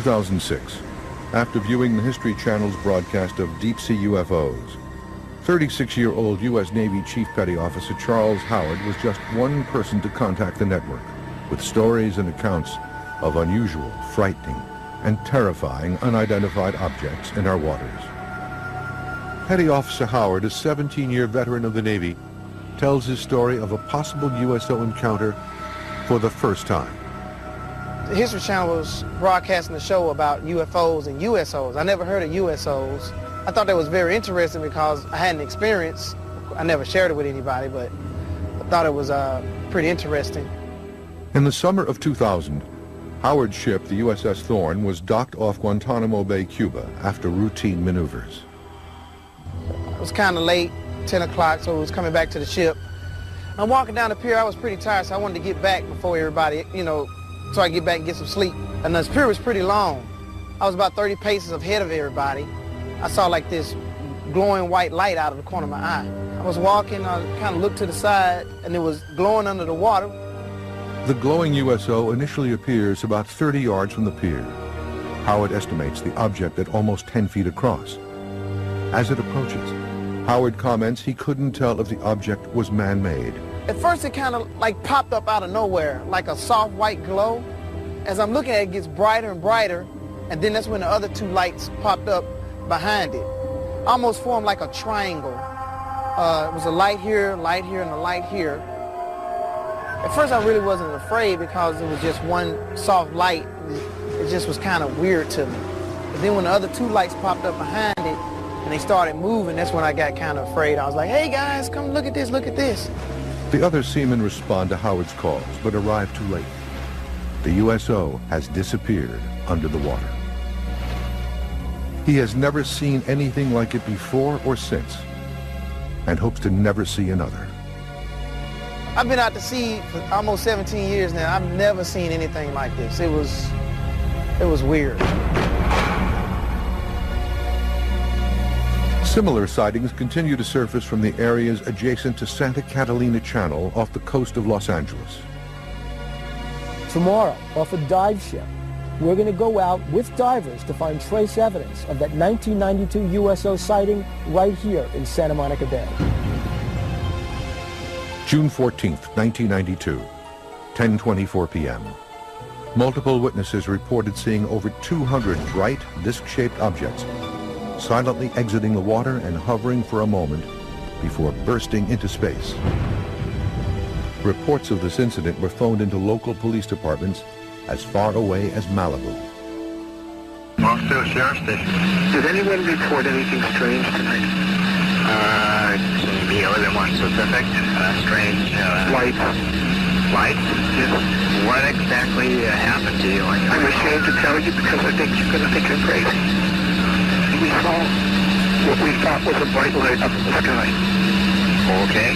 2006, after viewing the History Channel's broadcast of deep-sea UFOs, 36-year-old U.S. Navy Chief Petty Officer Charles Howard was just one person to contact the network with stories and accounts of unusual, frightening, and terrifying unidentified objects in our waters. Petty Officer Howard, a 17-year veteran of the Navy, tells his story of a possible USO encounter for the first time. The History Channel was broadcasting a show about UFOs and USOs. I never heard of USOs. I thought that was very interesting because I had an experience. I never shared it with anybody, but I thought it was pretty interesting. In the summer of 2000, Howard's ship, the USS Thorn, was docked off Guantanamo Bay, Cuba, after routine maneuvers. It was kind of late, 10 o'clock, so it was coming back to the ship. I'm walking down the pier. I was pretty tired, so I wanted to get back before everybody, so I could get back and get some sleep. And the pier was pretty long. I was about 30 paces ahead of everybody. I saw like this glowing white light out of the corner of my eye. I was walking, I kind of looked to the side, and it was glowing under the water. The glowing USO initially appears about 30 yards from the pier. Howard estimates the object at almost 10 feet across. As it approaches, Howard comments he couldn't tell if the object was man-made. At first it kind of like popped up out of nowhere, like a soft white glow. As I'm looking at it, it gets brighter and brighter, and then that's when the other two lights popped up behind it. Almost formed like a triangle. It was a light here, and a light here. At first I really wasn't afraid because it was just one soft light. It just was kind of weird to me. But then when the other two lights popped up behind it and they started moving, that's when I got kind of afraid. I was like, hey guys, come look at this, look at this. The other seamen respond to Howard's calls, but arrive too late. The USO has disappeared under the water. He has never seen anything like it before or since, and hopes to never see another. I've been out to sea for almost 17 years now. I've never seen anything like this. It was weird. Similar sightings continue to surface from the areas adjacent to Santa Catalina Channel off the coast of Los Angeles. Tomorrow, off a dive ship, we're going to go out with divers to find trace evidence of that 1992 USO sighting right here in Santa Monica Bay. June 14th, 1992, 10:24 p.m. Multiple witnesses reported seeing over 200 bright, disc-shaped objects silently exiting the water and hovering for a moment before bursting into space. Reports of this incident were phoned into local police departments as far away as Malibu. Boston Sheriff Station. Did anyone report anything strange tonight? Can you be a little bit more specific? Strange. Lights. Lights? Yes. What exactly happened to you? I'm ashamed to tell you because I think you're going to think I'm crazy. We saw what we thought was a bright light up in the sky. Okay.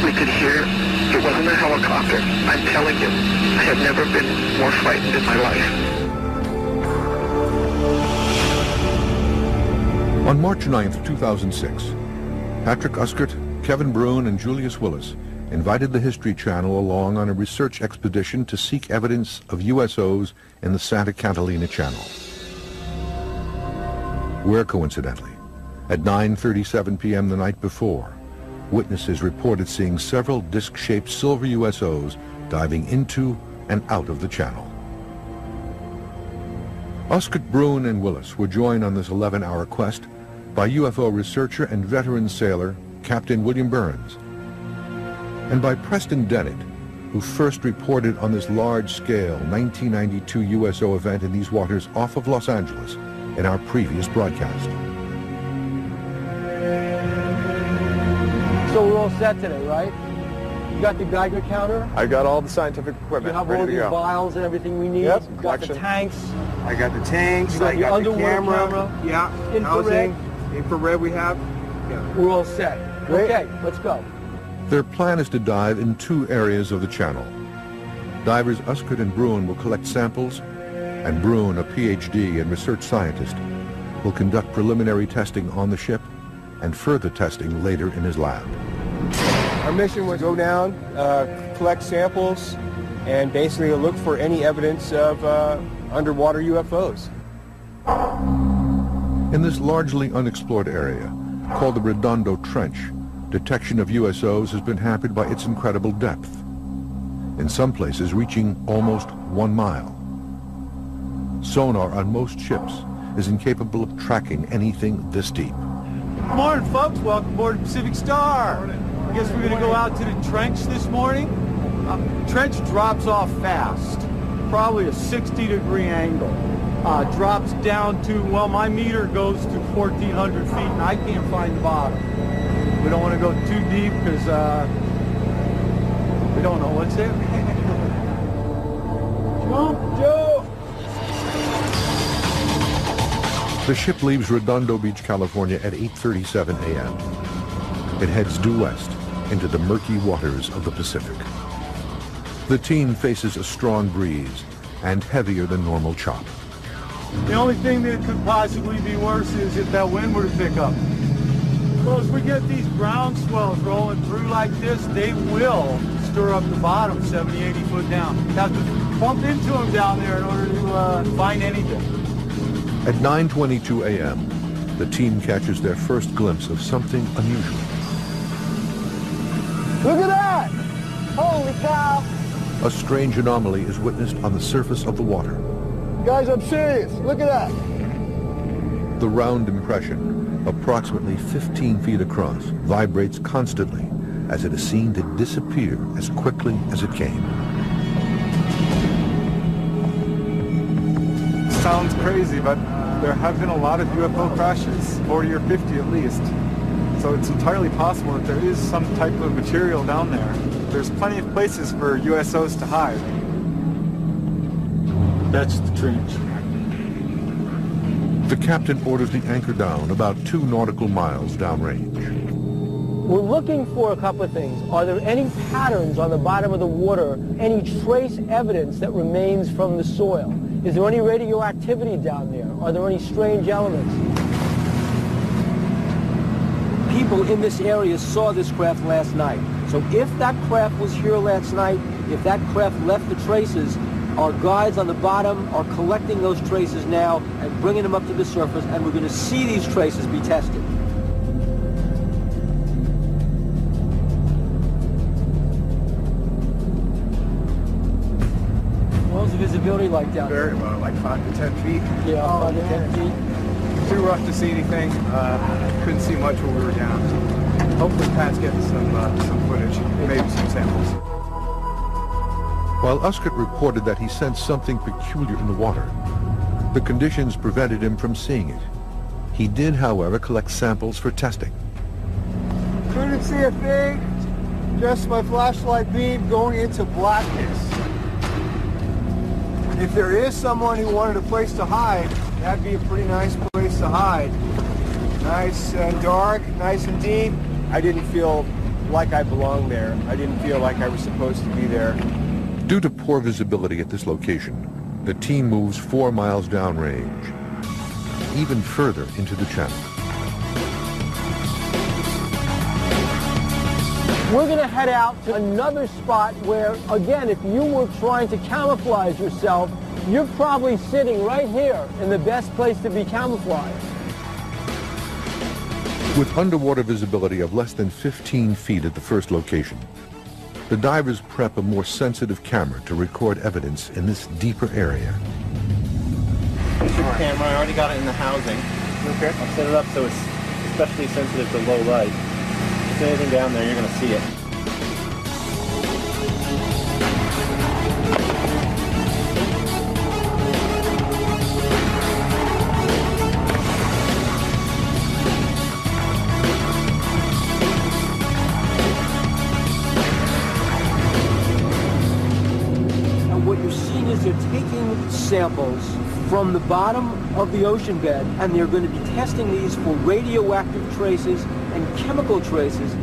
We could hear it wasn't a helicopter. I'm telling you, I have never been more frightened in my life. On March 9th, 2006, Patrick Uskert, Kevin Brune, and Julius Willis invited the History Channel along on a research expedition to seek evidence of USOs in the Santa Catalina Channel. Where, coincidentally, at 9:37 p.m. the night before, witnesses reported seeing several disc-shaped silver USOs diving into and out of the channel. Uskert, Brune, and Willis were joined on this 11-hour quest by UFO researcher and veteran sailor Captain William Burns, and by Preston Dennett, who first reported on this large-scale 1992 USO event in these waters off of Los Angeles in our previous broadcast. So we're all set today, right? You got the Geiger counter? I got all the scientific equipment You have ready all to the go. vials and everything we need? Yep, You got the collection. tanks? I got the tanks, You got I the got the underwater camera. camera? Yeah, Infrared? housing, infrared we have. Yeah. We're all set. Great. Okay, let's go. Their plan is to dive in two areas of the channel. Divers Uskert and Brune will collect samples, and Brune, a PhD and research scientist, will conduct preliminary testing on the ship and further testing later in his lab. Our mission was to go down, collect samples, and basically look for any evidence of underwater UFOs. In this largely unexplored area, called the Redondo Trench, detection of USOs has been hampered by its incredible depth, in some places reaching almost 1 mile. Sonar on most ships is incapable of tracking anything this deep. Good morning, folks. Welcome aboard the Pacific Star. I guess we're going to go out to the trench this morning. Trench drops off fast, probably a 60-degree angle. Drops down to, well, my meter goes to 1,400 feet, and I can't find the bottom. We don't want to go too deep because we don't know what's there. Jump, Joe! The ship leaves Redondo Beach, California at 8:37 a.m. It heads due west into the murky waters of the Pacific. The team faces a strong breeze and heavier than normal chop. The only thing that could possibly be worse is if that wind were to pick up. Well, as we get these ground swells rolling through like this, they will stir up the bottom 70, 80 foot down. You have to bump into them down there in order to find anything. At 9:22 a.m., the team catches their first glimpse of something unusual. Look at that! Holy cow! A strange anomaly is witnessed on the surface of the water. Guys, I'm serious. Look at that. The round impression, approximately 15 feet across, vibrates constantly as it is seen to disappear as quickly as it came. Sounds crazy, but there have been a lot of UFO crashes, 40 or 50 at least. So it's entirely possible that there is some type of material down there. There's plenty of places for USOs to hide. That's the trench. The captain orders the anchor down about 2 nautical miles downrange. We're looking for a couple of things. Are there any patterns on the bottom of the water, any trace evidence that remains from the soil? Is there any radioactivity down there? Are there any strange elements? People in this area saw this craft last night. So if that craft was here last night, if that craft left the traces, our guides on the bottom are collecting those traces now and bringing them up to the surface, and we're going to see these traces be tested. What's the visibility like down there? Very low, like 5 to 10 feet. Yeah, 5 to 10 feet. Too rough to see anything. Couldn't see much when we were down. Hopefully Pat's getting some footage, maybe some samples. While Uskert reported that he sensed something peculiar in the water, the conditions prevented him from seeing it. He did, however, collect samples for testing. Couldn't see a thing. Just my flashlight beam going into blackness. If there is someone who wanted a place to hide, that'd be a pretty nice place to hide. Nice and dark, nice and deep. I didn't feel like I belonged there. I didn't feel like I was supposed to be there. Due to poor visibility at this location, the team moves 4 miles downrange, even further into the channel. We're going to head out to another spot where, again, if you were trying to camouflage yourself, you're probably sitting right here in the best place to be camouflaged. With underwater visibility of less than 15 feet at the first location, the divers prep a more sensitive camera to record evidence in this deeper area. Here's your camera. I already got it in the housing. Okay. I'll set it up so it's especially sensitive to low light. If there's anything down there, you're going to see it. They're taking samples from the bottom of the ocean bed, and they're going to be testing these for radioactive traces and chemical traces.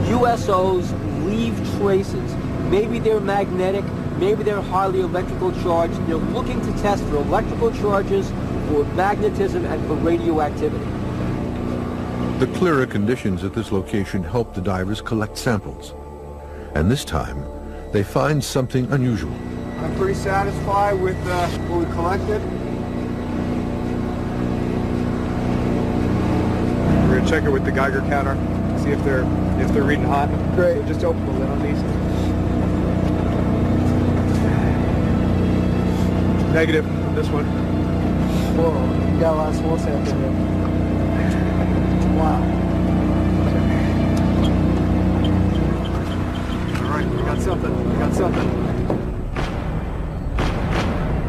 USOs leave traces. Maybe they're magnetic, maybe they're highly electrical charged. They're looking to test for electrical charges, for magnetism, and for radioactivity. The clearer conditions at this location help the divers collect samples. And this time, they find something unusual. I'm pretty satisfied with what we collected. to check it with the Geiger counter, see if they're reading hot. Great. So just open the lid on these. Negative on this one. Whoa, you got a lot of small samples in there. Wow. All right, we got something. We got something.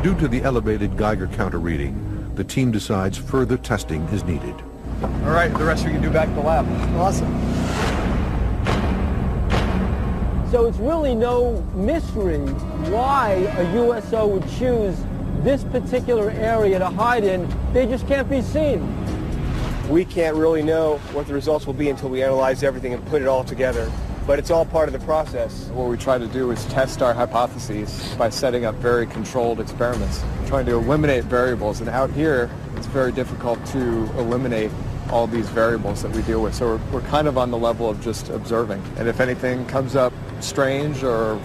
Due to the elevated Geiger counter reading, the team decides further testing is needed. All right, the rest we can do back at the lab. Awesome. So it's really no mystery why a USO would choose this particular area to hide in. They just can't be seen. We can't really know what the results will be until we analyze everything and put it all together. But it's all part of the process. What we try to do is test our hypotheses by setting up very controlled experiments, trying to eliminate variables. And out here, it's very difficult to eliminate all these variables that we deal with. So we're kind of on the level of just observing. And if anything comes up strange or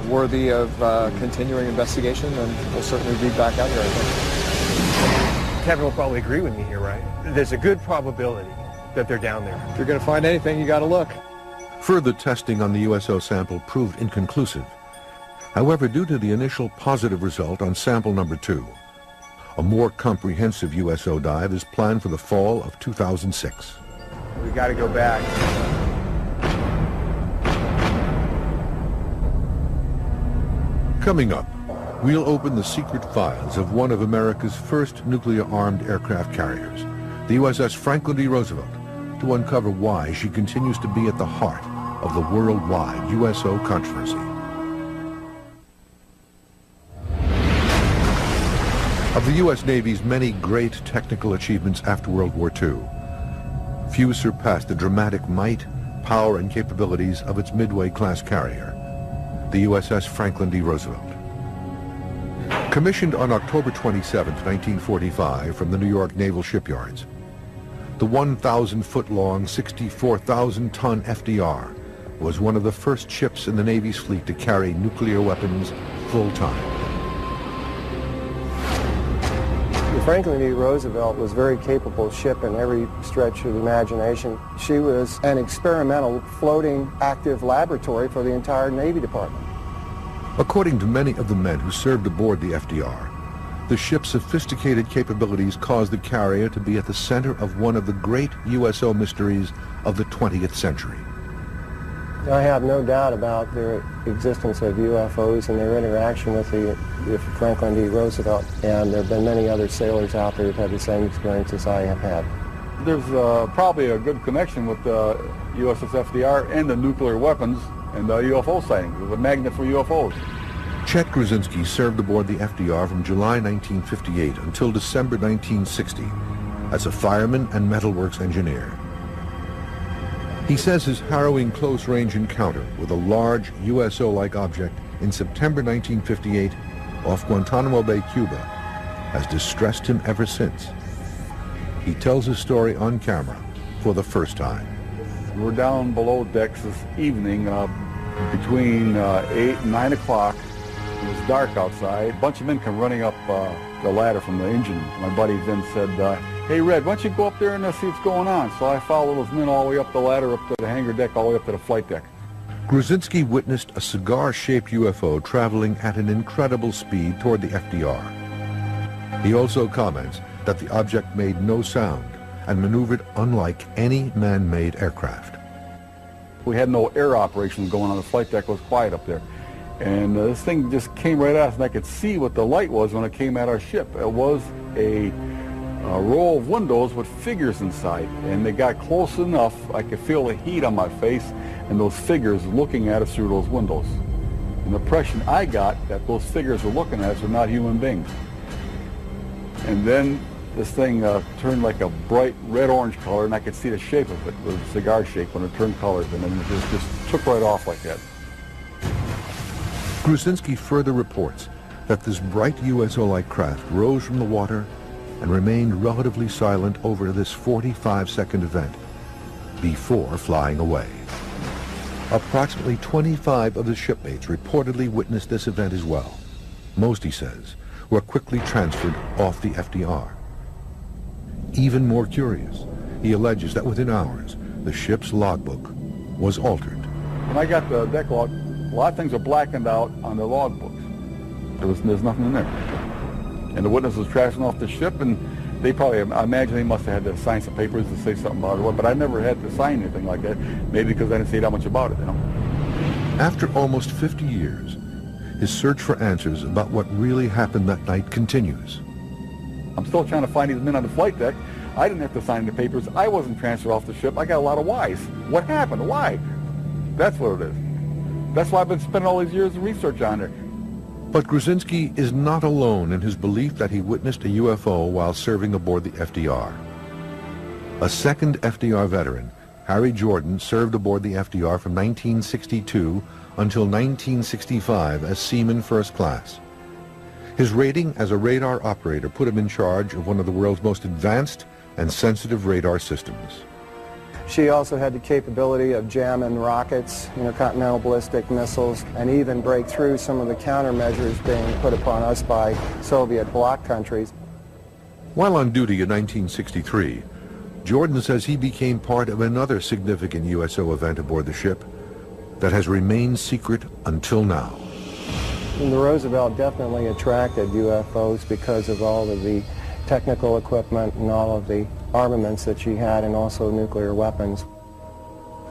worthy of continuing investigation, then we'll certainly be back out here, I think. Kevin will probably agree with me here, right? There's a good probability that they're down there. If you're going to find anything, you got to look. Further testing on the USO sample proved inconclusive. However, due to the initial positive result on sample number 2, a more comprehensive USO dive is planned for the fall of 2006. We got to go back. Coming up, we'll open the secret files of one of America's first nuclear-armed aircraft carriers, the USS Franklin D. Roosevelt, to uncover why she continues to be at the heart of the worldwide USO controversy. Of the U.S. Navy's many great technical achievements after World War II, few surpassed the dramatic might, power, and capabilities of its Midway-class carrier, the USS Franklin D. Roosevelt. Commissioned on October 27, 1945 from the New York Naval Shipyards, the 1,000-foot-long, 64,000-ton FDR was one of the first ships in the Navy's fleet to carry nuclear weapons full-time. The Franklin D. Roosevelt was a very capable ship in every stretch of the imagination. She was an experimental floating active laboratory for the entire Navy Department. According to many of the men who served aboard the FDR, the ship's sophisticated capabilities caused the carrier to be at the center of one of the great USO mysteries of the 20th century. I have no doubt about the existence of UFOs and their interaction with the Franklin D. Roosevelt, and there have been many other sailors out there who've had the same experience as I have had. There's probably a good connection with the USS FDR and the nuclear weapons and the UFO sightings. It was a magnet for UFOs. Chet Grudzinski served aboard the FDR from July 1958 until December 1960 as a fireman and metalworks engineer. He says his harrowing close-range encounter with a large USO-like object in September 1958 off Guantanamo Bay, Cuba, has distressed him ever since. He tells his story on camera for the first time. We're down below decks this evening between 8 and 9 o'clock. It was dark outside. A bunch of men come running up the ladder from the engine. My buddy then said, hey, Red, why don't you go up there and see what's going on? So I followed those men all the way up the ladder, up to the hangar deck, all the way up to the flight deck. Grudzinski witnessed a cigar-shaped UFO traveling at an incredible speed toward the FDR. He also comments that the object made no sound and maneuvered unlike any man-made aircraft. We had no air operations going on. The flight deck was quiet up there. And this thing just came right at us, and I could see what the light was when it came at our ship. It was a row of windows with figures inside, and they got close enough I could feel the heat on my face and those figures looking at us through those windows. And the impression I got that those figures were looking at us were not human beings. And then this thing turned like a bright red-orange color, and I could see the shape of it. It was a cigar shape when it turned colors, and then it just took right off like that. Grudzinski further reports that this bright USO-like craft rose from the water and remained relatively silent over this 45-second event before flying away. Approximately 25 of the shipmates reportedly witnessed this event as well. Most, he says, were quickly transferred off the FDR. Even more curious, he alleges that within hours, the ship's logbook was altered. When I got the deck log, a lot of things are blackened out on the logbooks. There's nothing in there. And the witness was trashing off the ship, and they probably, I imagine they must have had to sign some papers to say something about it, but I never had to sign anything like that, maybe because I didn't say that much about it, you know. After almost 50 years, his search for answers about what really happened that night continues. I'm still trying to find these men on the flight deck. I didn't have to sign the papers. I wasn't transferred off the ship. I got a lot of whys. What happened? Why? That's what it is. That's why I've been spending all these years of research on it. But Grzinski is not alone in his belief that he witnessed a UFO while serving aboard the FDR. A second FDR veteran, Harry Jordan, served aboard the FDR from 1962 until 1965 as Seaman First Class. His rating as a radar operator put him in charge of one of the world's most advanced and sensitive radar systems. She also had the capability of jamming rockets, intercontinental ballistic missiles, and even break through some of the countermeasures being put upon us by Soviet bloc countries. While on duty in 1963, Jordan says he became part of another significant USO event aboard the ship that has remained secret until now. And the Roosevelt definitely attracted UFOs because of all of the technical equipment and all of the armaments that she had, and also nuclear weapons.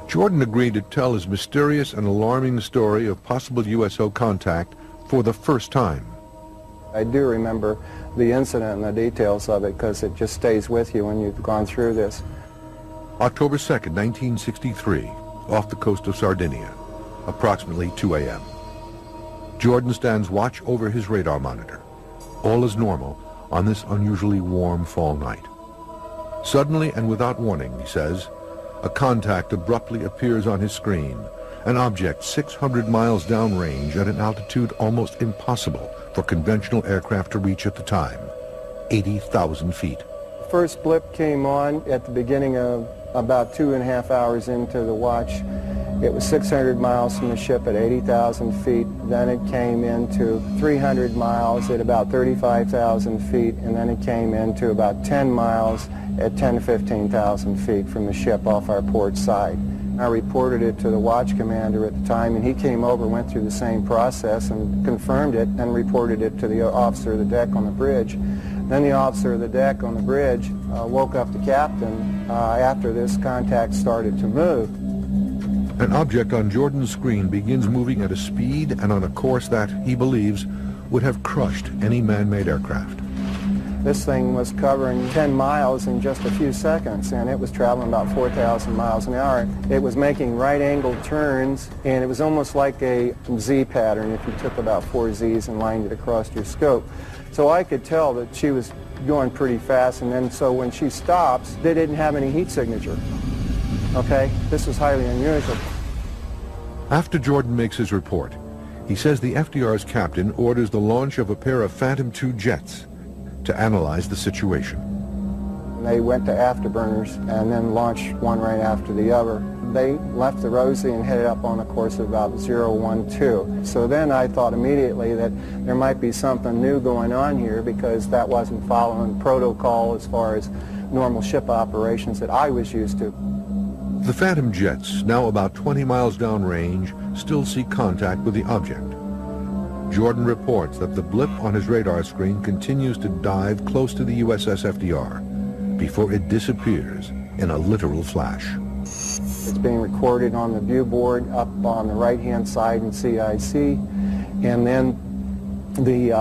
Jordan agreed to tell his mysterious and alarming story of possible USO contact for the first time. I do remember the incident and the details of it because it just stays with you when you've gone through this. October 2nd, 1963, off the coast of Sardinia, approximately 2 a.m. Jordan stands watch over his radar monitor. All is normal on this unusually warm fall night. Suddenly and without warning, he says, a contact abruptly appears on his screen, an object 600 miles downrange at an altitude almost impossible for conventional aircraft to reach at the time, 80,000 feet. The first blip came on at the beginning of about 2.5 hours into the watch. It was 600 miles from the ship at 80,000 feet. Then it came into 300 miles at about 35,000 feet, and then it came into about 10 miles at 10 to 15,000 feet from the ship off our port side. I reported it to the watch commander at the time, and he came over, went through the same process and confirmed it, and reported it to the officer of the deck on the bridge. Then the officer of the deck on the bridge woke up the captain after this contact started to move. An object on Jordan's screen begins moving at a speed and on a course that, he believes, would have crushed any man-made aircraft. This thing was covering 10 miles in just a few seconds, and it was traveling about 4,000 miles an hour. It was making right-angled turns, and it was almost like a Z pattern if you took about 4 Zs and lined it across your scope. So I could tell that she was going pretty fast, and then so when she stops, they didn't have any heat signature. Okay, this is highly unusual. After Jordan makes his report, he says the FDR's captain orders the launch of a pair of Phantom II jets to analyze the situation. They went to afterburners and then launched one right after the other. They left the Rosie and headed up on a course of about 012. So then I thought immediately that there might be something new going on here, because that wasn't following protocol as far as normal ship operations that I was used to. The Phantom jets, now about 20 miles downrange, still see contact with the object. Jordan reports that the blip on his radar screen continues to dive close to the USS FDR before it disappears in a literal flash. It's being recorded on the view board up on the right-hand side in CIC, and then the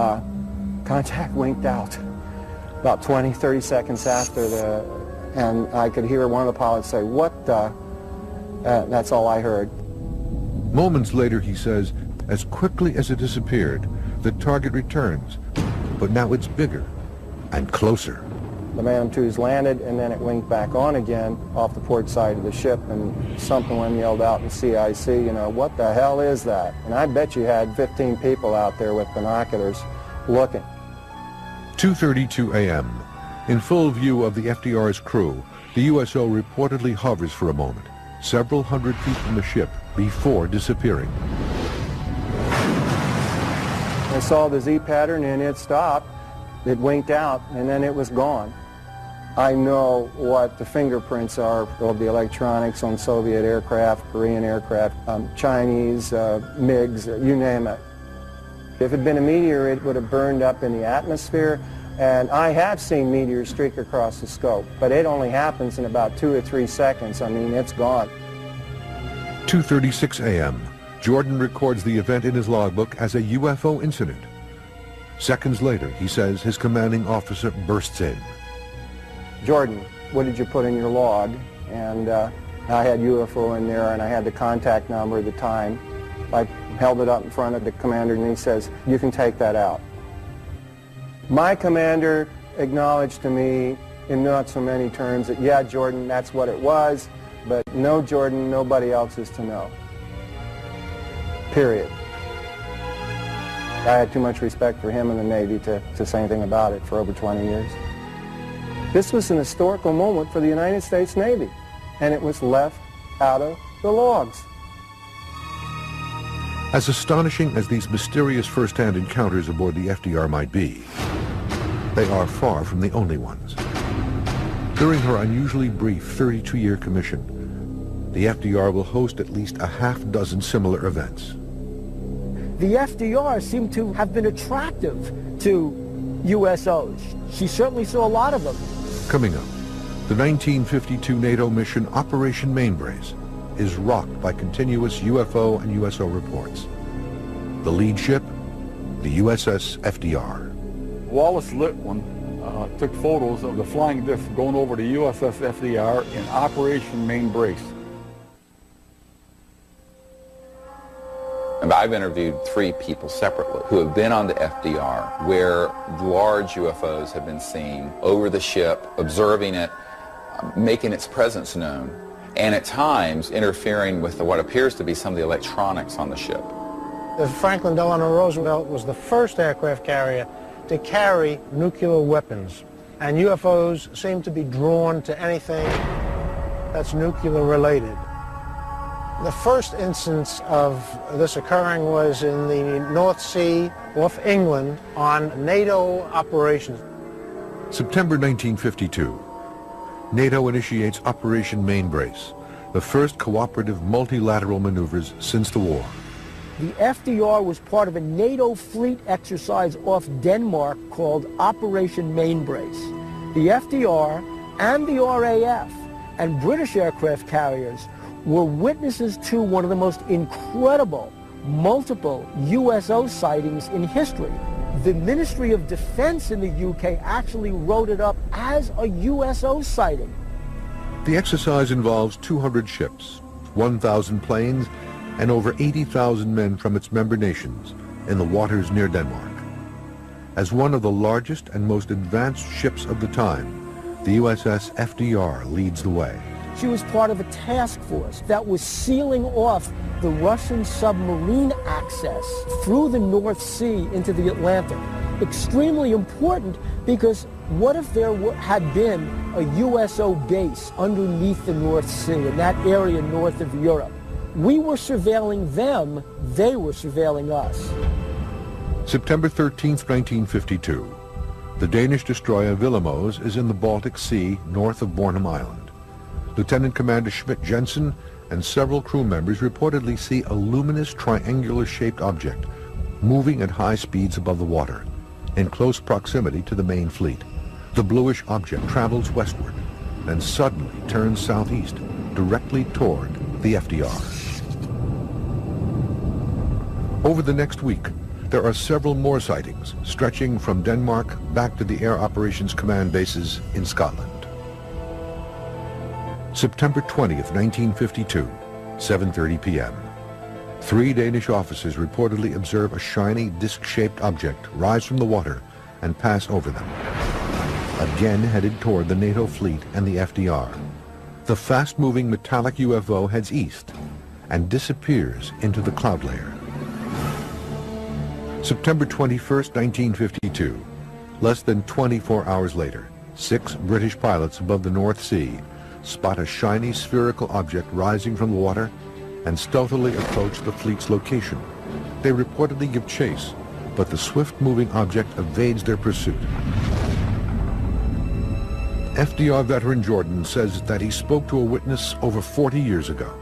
contact winked out about 20, 30 seconds after and I could hear one of the pilots say, "What the?" That's all I heard. Moments later, he says, as quickly as it disappeared, the target returns, but now it's bigger and closer. The Phantom II's landed, and then it winked back on again off the port side of the ship, and someone yelled out in CIC, "What the hell is that?" And I bet you had 15 people out there with binoculars looking. 2:32 a.m. In full view of the FDR's crew, the USO reportedly hovers for a moment, several hundred feet from the ship, before disappearing. I saw the Z pattern, and it stopped. It winked out, and then it was gone. I know what the fingerprints are of the electronics on Soviet aircraft, Korean aircraft, Chinese, MiGs, you name it. If it had been a meteor, it would have burned up in the atmosphere, and I have seen meteors streak across the scope, but it only happens in about 2 or 3 seconds. I mean, it's gone. 2:36 a.m. Jordan records the event in his logbook as a UFO incident. Seconds later, he says his commanding officer bursts in. Jordan, what did you put in your log? And I had UFO in there, and I had the contact number at the time. I held it up in front of the commander, and he says, you can take that out. My commander acknowledged to me in not so many terms that, yeah, Jordan, that's what it was, but no, Jordan, nobody else is to know. Period. I had too much respect for him in the Navy to say anything about it for over 20 years. This was an historical moment for the United States Navy, and it was left out of the logs. As astonishing as these mysterious first-hand encounters aboard the FDR might be, they are far from the only ones. During her unusually brief 32-year commission, the FDR will host at least a half-dozen similar events. The FDR seemed to have been attractive to USOs. She certainly saw a lot of them. Coming up, the 1952 NATO mission Operation Mainbrace is rocked by continuous UFO and USO reports. The lead ship, the USS FDR. Wallace Litwin took photos of the flying disc going over the USS FDR in Operation Mainbrace. I've interviewed 3 people separately who have been on the FDR where large UFOs have been seen over the ship, observing it, making its presence known, and at times interfering with what appears to be some of the electronics on the ship. The Franklin Delano Roosevelt was the first aircraft carrier to carry nuclear weapons, and UFOs seem to be drawn to anything that's nuclear related. The first instance of this occurring was in the North Sea off England on NATO operations. September 1952. NATO initiates Operation Mainbrace, the first cooperative multilateral maneuvers since the war. The FDR was part of a NATO fleet exercise off Denmark called Operation Mainbrace. The FDR and the RAF and British aircraft carriers were witnesses to one of the most incredible multiple USO sightings in history. The Ministry of Defense in the UK actually wrote it up as a USO sighting. The exercise involves 200 ships, 1,000 planes, and over 80,000 men from its member nations in the waters near Denmark. As one of the largest and most advanced ships of the time, the USS FDR leads the way. She was part of a task force that was sealing off the Russian submarine access through the North Sea into the Atlantic. Extremely important because what if there had been a USO base underneath the North Sea in that area north of Europe? We were surveilling them, they were surveilling us. September 13th, 1952. The Danish destroyer Willemoes is in the Baltic Sea north of Bornholm Island. Lieutenant Commander Schmidt-Jensen and several crew members reportedly see a luminous triangular-shaped object moving at high speeds above the water, in close proximity to the main fleet. The bluish object travels westward, then suddenly turns southeast, directly toward the FDR. Over the next week, there are several more sightings, stretching from Denmark back to the Air Operations Command bases in Scotland. September 20th, 1952, 7:30 p.m. 3 Danish officers reportedly observe a shiny disc-shaped object rise from the water and pass over them, again headed toward the NATO fleet and the FDR. The fast-moving metallic UFO heads east and disappears into the cloud layer. September 21st, 1952, less than 24 hours later, 6 British pilots above the North Sea spot a shiny spherical object rising from the water and stealthily approach the fleet's location. They reportedly give chase, but the swift-moving object evades their pursuit. FDR veteran Jordan says that he spoke to a witness over 40 years ago.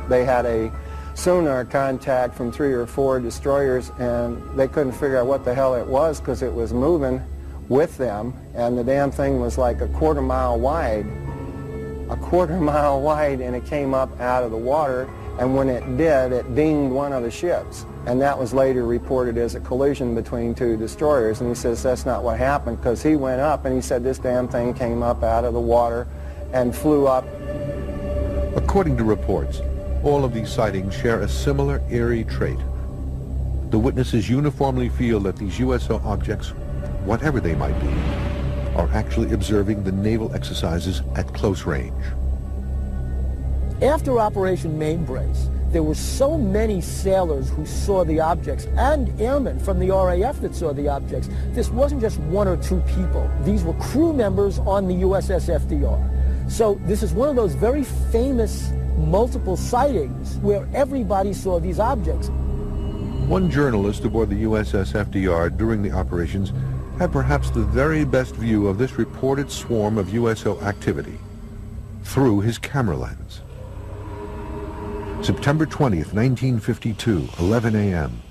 They had a sonar contact from 3 or 4 destroyers, and they couldn't figure out what the hell it was because it was moving with them, and the damn thing was like a quarter mile wide, and it came up out of the water, and when it did, it dinged one of the ships, and that was later reported as a collision between 2 destroyers. And he says that's not what happened, because he went up and he said this damn thing came up out of the water and flew up. According to reports, all of these sightings share a similar eerie trait. The witnesses uniformly feel that these USO objects, whatever they might be, are actually observing the naval exercises at close range. After Operation Mainbrace, there were so many sailors who saw the objects, and airmen from the RAF that saw the objects. This wasn't just 1 or 2 people. These were crew members on the USS FDR. So this is one of those very famous multiple sightings where everybody saw these objects. One journalist aboard the USS FDR during the operations had perhaps the very best view of this reported swarm of USO activity through his camera lens. September 20th, 1952, 11 a.m.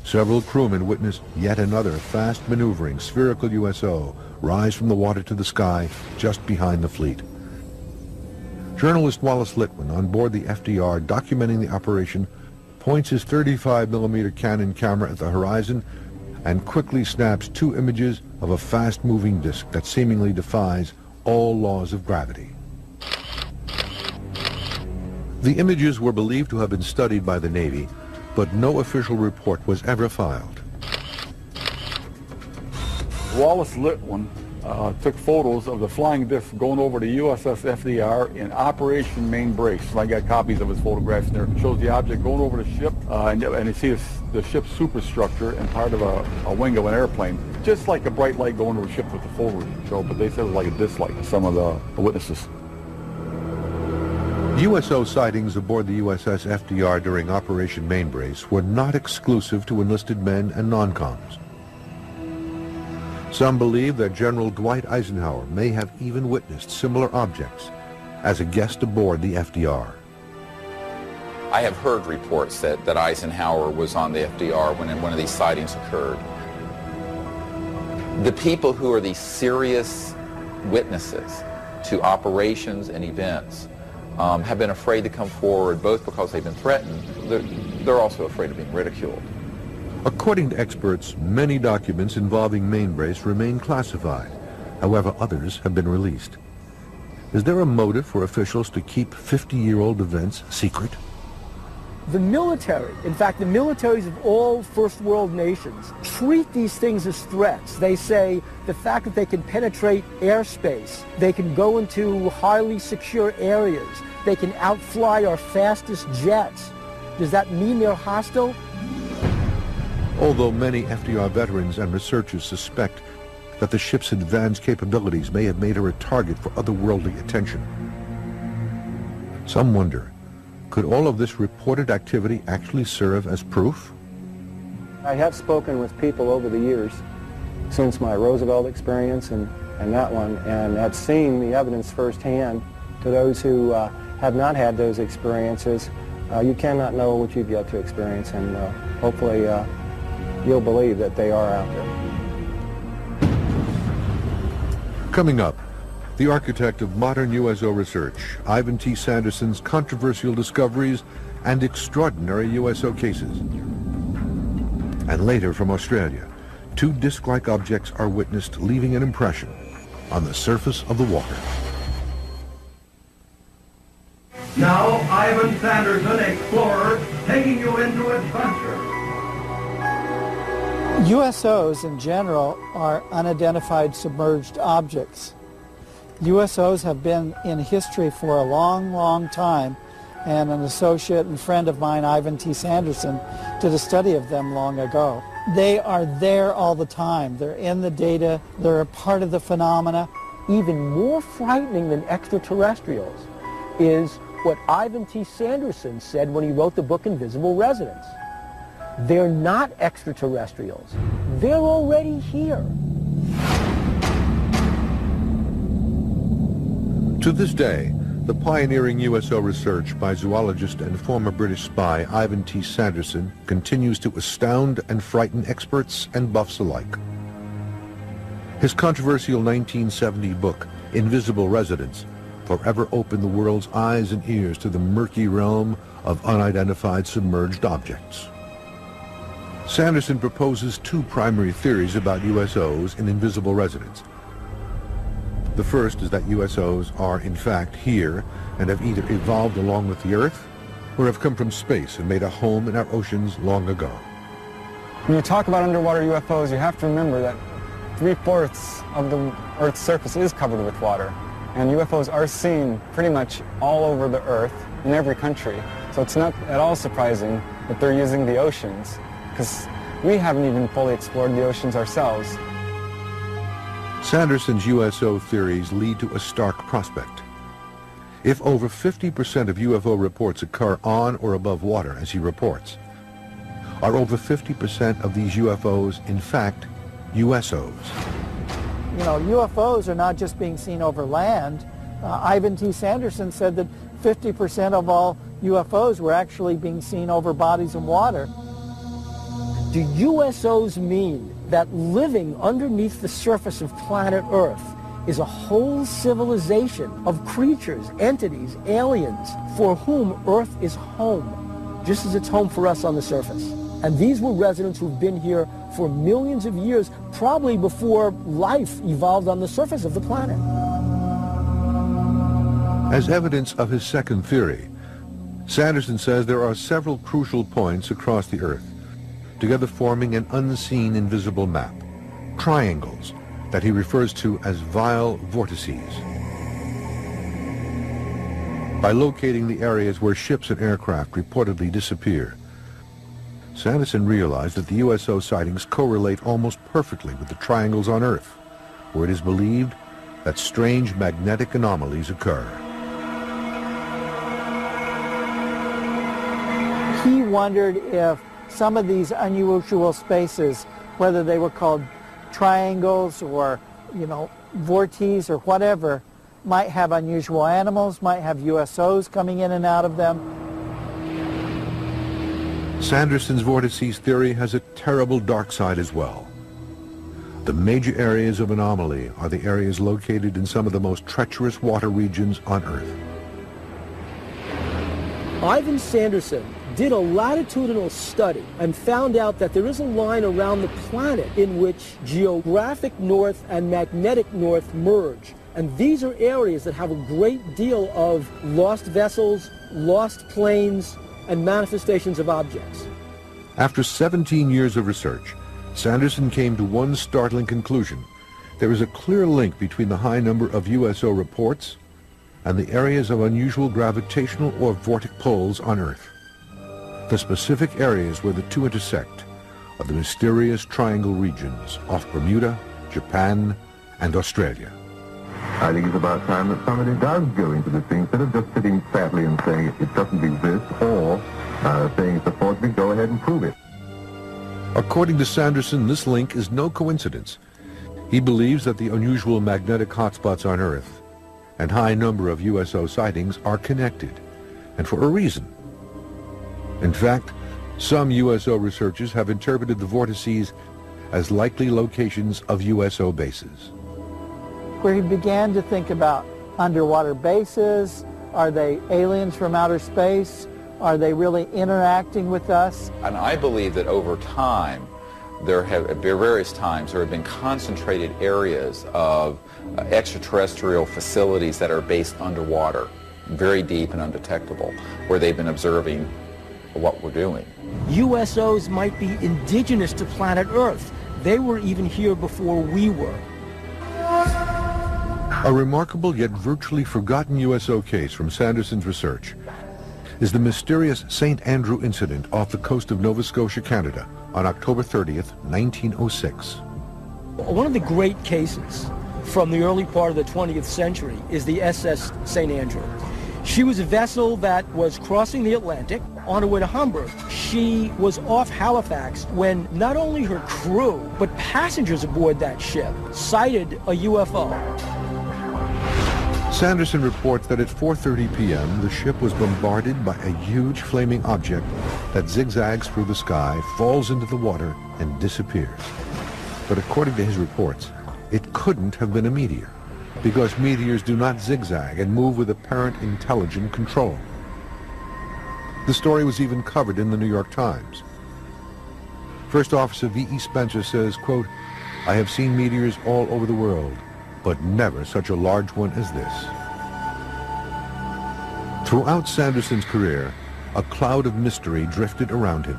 Several crewmen witnessed yet another fast maneuvering spherical USO rise from the water to the sky just behind the fleet. Journalist Wallace Litwin, on board the FDR documenting the operation, points his 35mm Canon camera at the horizon and quickly snaps 2 images of a fast-moving disk that seemingly defies all laws of gravity. The images were believed to have been studied by the Navy, but no official report was ever filed. Wallace Litwin took photos of the flying disc going over the USS FDR in Operation Mainbrace. I got copies of his photographs there. It shows the object going over the ship, and you see the ship's superstructure and part of a wing of an airplane. Just like a bright light going over a ship with the photo show, but they said it was like a disc light, some of the witnesses. USO sightings aboard the USS FDR during Operation Mainbrace were not exclusive to enlisted men and non-coms. Some believe that General Dwight Eisenhower may have even witnessed similar objects as a guest aboard the FDR. I have heard reports that Eisenhower was on the FDR when one of these sightings occurred. The people who are these serious witnesses to operations and events have been afraid to come forward, both because they've been threatened, they're also afraid of being ridiculed. According to experts, many documents involving Mainbrace remain classified. However, others have been released. Is there a motive for officials to keep 50-year-old events secret? The military, in fact, the militaries of all first world nations treat these things as threats. They say the fact that they can penetrate airspace, they can go into highly secure areas, they can outfly our fastest jets. Does that mean they're hostile? Although many FDR veterans and researchers suspect that the ship's advanced capabilities may have made her a target for otherworldly attention, some wonder, could all of this reported activity actually serve as proof? I have spoken with people over the years, since my Roosevelt experience and that one, and have seen the evidence firsthand. To those who have not had those experiences, you cannot know what you've yet to experience, and hopefully you'll believe that they are out there. Coming up, the architect of modern USO research, Ivan T. Sanderson's controversial discoveries and extraordinary USO cases. And later from Australia, 2 disc-like objects are witnessed leaving an impression on the surface of the water. Now, Ivan Sanderson, explorer, taking you into adventure. USOs in general are unidentified submerged objects. USOs have been in history for a long, long time, and an associate and friend of mine, Ivan T. Sanderson, did a study of them long ago. They are there all the time. They're in the data. They're a part of the phenomena. Even more frightening than extraterrestrials is what Ivan T. Sanderson said when he wrote the book Invisible Residents. They're not extraterrestrials. They're already here. To this day, the pioneering USO research by zoologist and former British spy Ivan T. Sanderson continues to astound and frighten experts and buffs alike. His controversial 1970 book, Invisible Residents, forever opened the world's eyes and ears to the murky realm of unidentified submerged objects. Sanderson proposes two primary theories about USOs and invisible residents. The first is that USOs are in fact here and have either evolved along with the Earth or have come from space and made a home in our oceans long ago. When you talk about underwater UFOs, you have to remember that 3/4 of the Earth's surface is covered with water, and UFOs are seen pretty much all over the Earth in every country. So it's not at all surprising that they're using the oceans, because we haven't even fully explored the oceans ourselves. Sanderson's USO theories lead to a stark prospect. If over 50% of UFO reports occur on or above water, as he reports, are over 50% of these UFOs in fact USOs? You know, UFOs are not just being seen over land. Ivan T. Sanderson said that 50% of all UFOs were actually being seen over bodies of water. Do USOs mean that living underneath the surface of planet Earth is a whole civilization of creatures, entities, aliens, for whom Earth is home, just as it's home for us on the surface? And these were residents who've been here for millions of years, probably before life evolved on the surface of the planet. As evidence of his second theory, Sanderson says there are several crucial points across the Earth, together forming an unseen invisible map, triangles that he refers to as vile vortices. By locating the areas where ships and aircraft reportedly disappear, Sanderson realized that the USO sightings correlate almost perfectly with the triangles on Earth, where it is believed that strange magnetic anomalies occur. He wondered if some of these unusual spaces, whether they were called triangles or, you know, vortices or whatever, might have unusual animals, might have USOs coming in and out of them. Sanderson's vortices theory has a terrible dark side as well. The major areas of anomaly are the areas located in some of the most treacherous water regions on Earth. Ivan Sanderson did a latitudinal study and found out that there is a line around the planet in which geographic north and magnetic north merge. And these are areas that have a great deal of lost vessels, lost planes, and manifestations of objects. After 17 years of research, Sanderson came to one startling conclusion. There is a clear link between the high number of USO reports and the areas of unusual gravitational or vortic poles on Earth. The specific areas where the two intersect are the mysterious triangle regions off Bermuda, Japan, and Australia. I think it's about time that somebody does go into this thing, instead of just sitting sadly and saying it doesn't exist, or saying it's a forgery, go ahead and prove it. According to Sanderson, this link is no coincidence. He believes that the unusual magnetic hotspots on Earth and high number of USO sightings are connected, and for a reason. In fact, some USO researchers have interpreted the vortices as likely locations of USO bases. Where he began to think about underwater bases. Are they aliens from outer space? Are they really interacting with us? And I believe that over time, there have, at various times, there have been concentrated areas of extraterrestrial facilities that are based underwater, very deep and undetectable, where they've been observing what we're doing. USOs might be indigenous to planet Earth. They were even here before we were. A remarkable yet virtually forgotten USO case from Sanderson's research is the mysterious St. Andrew incident off the coast of Nova Scotia, Canada, on October 30th, 1906. One of the great cases from the early part of the 20th century is the SS St. Andrew. She was a vessel that was crossing the Atlantic on her way to Hamburg. She was off Halifax when not only her crew, but passengers aboard that ship sighted a UFO. Sanderson reports that at 4:30 p.m. the ship was bombarded by a huge flaming object that zigzags through the sky, falls into the water, and disappears. But according to his reports, it couldn't have been a meteor, because meteors do not zigzag and move with apparent intelligent control. The story was even covered in the New York Times. First Officer V.E. Spencer says, quote, "I have seen meteors all over the world, but never such a large one as this." Throughout Sanderson's career, a cloud of mystery drifted around him.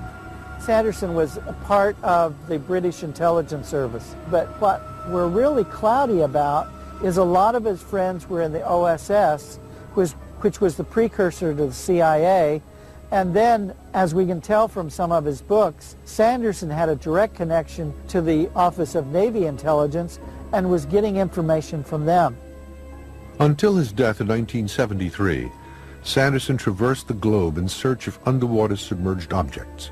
Sanderson was a part of the British intelligence service, but what we're really cloudy about is a lot of his friends were in the OSS, which was the precursor to the CIA, and then, as we can tell from some of his books, Sanderson had a direct connection to the Office of Navy Intelligence and was getting information from them. Until his death in 1973, Sanderson traversed the globe in search of underwater submerged objects.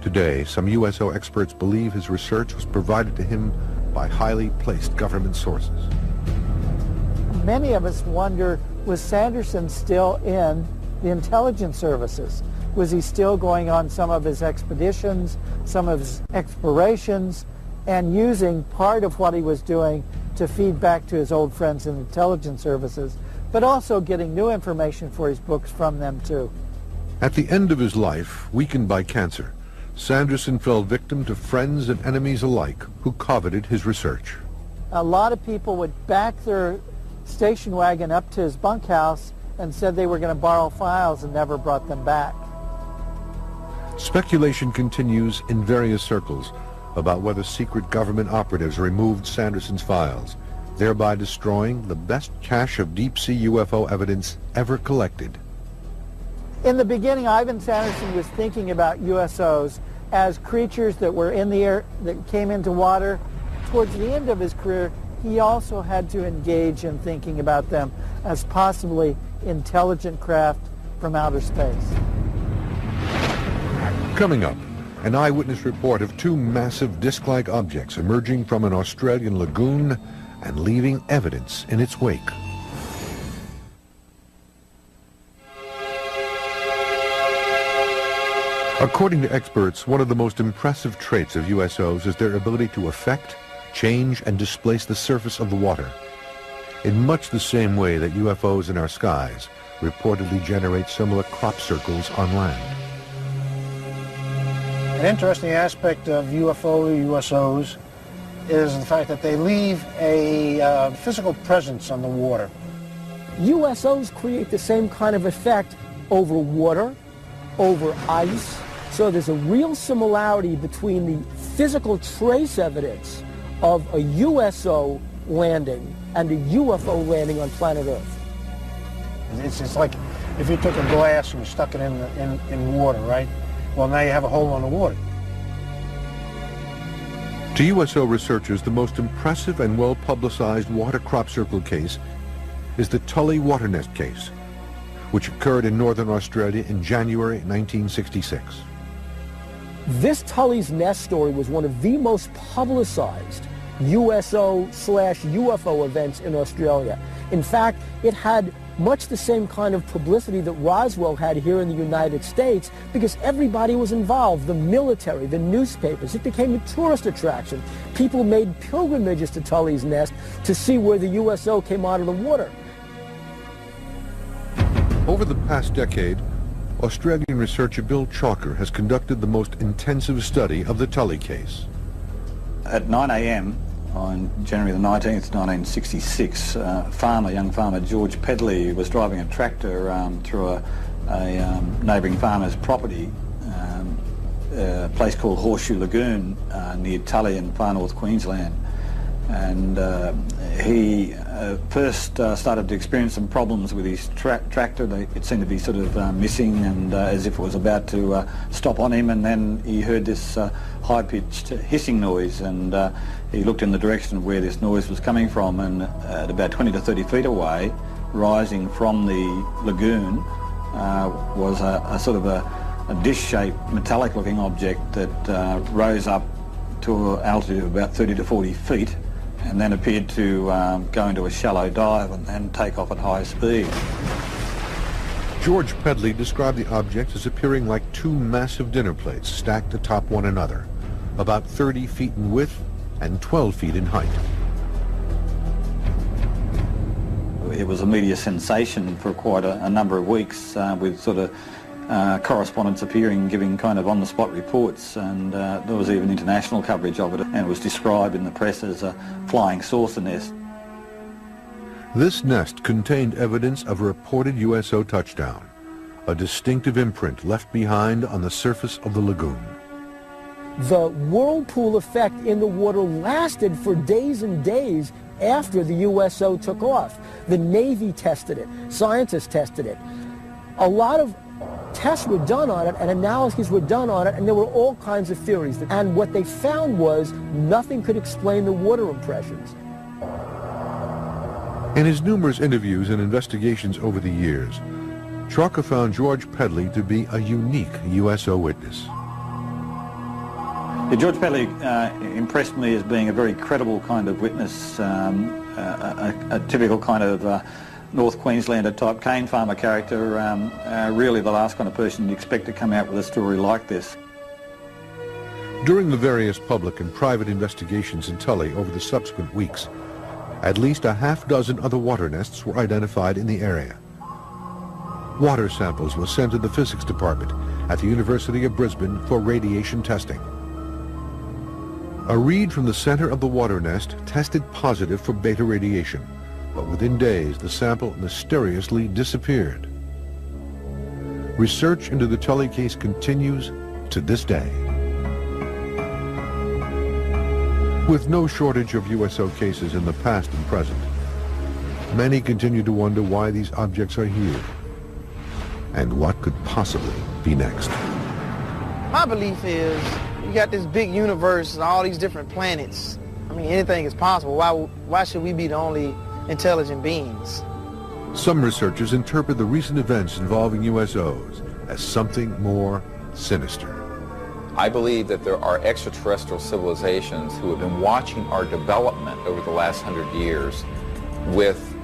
Today, some USO experts believe his research was provided to him by highly placed government sources. Many of us wonder, was Sanderson still in the intelligence services? Was he still going on some of his expeditions, some of his explorations, and using part of what he was doing to feed back to his old friends in intelligence services, but also getting new information for his books from them too? At the end of his life, weakened by cancer, Sanderson fell victim to friends and enemies alike who coveted his research. A lot of people would back their station wagon up to his bunkhouse and said they were going to borrow files and never brought them back. Speculation continues in various circles about whether secret government operatives removed Sanderson's files, thereby destroying the best cache of deep-sea UFO evidence ever collected. In the beginning, Ivan Sanderson was thinking about USOs as creatures that were in the air, that came into water. Towards the end of his career, he also had to engage in thinking about them as possibly intelligent craft from outer space. Coming up, an eyewitness report of two massive disc-like objects emerging from an Australian lagoon and leaving evidence in its wake. According to experts, one of the most impressive traits of USOs is their ability to affect, change, and displace the surface of the water, in much the same way that UFOs in our skies reportedly generate similar crop circles on land. An interesting aspect of USOs is the fact that they leave a physical presence on the water. USOs create the same kind of effect over water, over ice, so there's a real similarity between the physical trace evidence of a USO landing and a UFO landing on planet Earth. It's like if you took a glass and stuck it in water, right? Well, now you have a hole on the water. To USO researchers, the most impressive and well-publicized water crop circle case is the Tully water nest case, which occurred in northern Australia in January 1966. This Tully's Nest story was one of the most publicized USO/UFO events in Australia. In fact, it had much the same kind of publicity that Roswell had here in the United States because everybody was involved, the military, the newspapers. It became a tourist attraction. People made pilgrimages to Tully's Nest to see where the USO came out of the water. Over the past decade, Australian researcher Bill Chalker has conducted the most intensive study of the Tully case. At 9 a.m. on January the 19th, 1966, young farmer George Pedley was driving a tractor through a neighbouring farmer's property, a place called Horseshoe Lagoon near Tully in far north Queensland. And he first started to experience some problems with his tractor. It seemed to be sort of missing and as if it was about to stop on him, and then he heard this high-pitched hissing noise, and he looked in the direction of where this noise was coming from, and at about 20 to 30 feet away, rising from the lagoon, was a sort of a dish-shaped metallic-looking object that rose up to an altitude of about 30 to 40 feet and then appeared to go into a shallow dive and take off at high speed. George Pedley described the object as appearing like two massive dinner plates stacked atop one another, about 30 feet in width and 12 feet in height. It was a media sensation for quite a number of weeks, with sort of correspondents appearing, giving kind of on-the-spot reports, and there was even international coverage of it, and it was described in the press as a flying saucer nest. This nest contained evidence of a reported USO touchdown, a distinctive imprint left behind on the surface of the lagoon. The whirlpool effect in the water lasted for days and days after the USO took off. The Navy tested it, scientists tested it. A lot of tests were done on it and analyses were done on it, and there were all kinds of theories. And what they found was nothing could explain the water impressions. In his numerous interviews and investigations over the years, Trocca found George Pedley to be a unique USO witness. George Pedley impressed me as being a very credible kind of witness, a typical kind of North Queenslander type cane farmer character, really the last kind of person you'd expect to come out with a story like this. During the various public and private investigations in Tully over the subsequent weeks, at least a half-dozen other water nests were identified in the area. Water samples were sent to the physics department at the University of Brisbane for radiation testing. A reed from the center of the water nest tested positive for beta radiation, but within days the sample mysteriously disappeared. Research into the Tully case continues to this day. With no shortage of USO cases in the past and present, many continue to wonder why these objects are here and what could possibly be next. My belief is you got this big universe and all these different planets. I mean, anything is possible. Why should we be the only intelligent beings? Some researchers interpret the recent events involving USOs as something more sinister. I believe that there are extraterrestrial civilizations who have been watching our development over the last 100 years with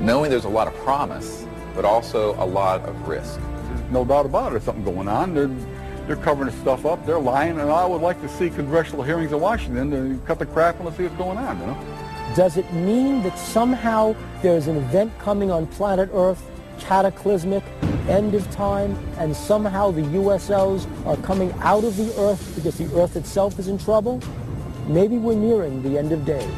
knowing there's a lot of promise, but also a lot of risk. There's no doubt about it, there's something going on. They're covering stuff up, they're lying, and I would like to see congressional hearings in Washington to cut the crap and see what's going on, you know? Does it mean that somehow there's an event coming on planet Earth, cataclysmic, end of time, and somehow the USOs are coming out of the Earth because the Earth itself is in trouble? Maybe we're nearing the end of days.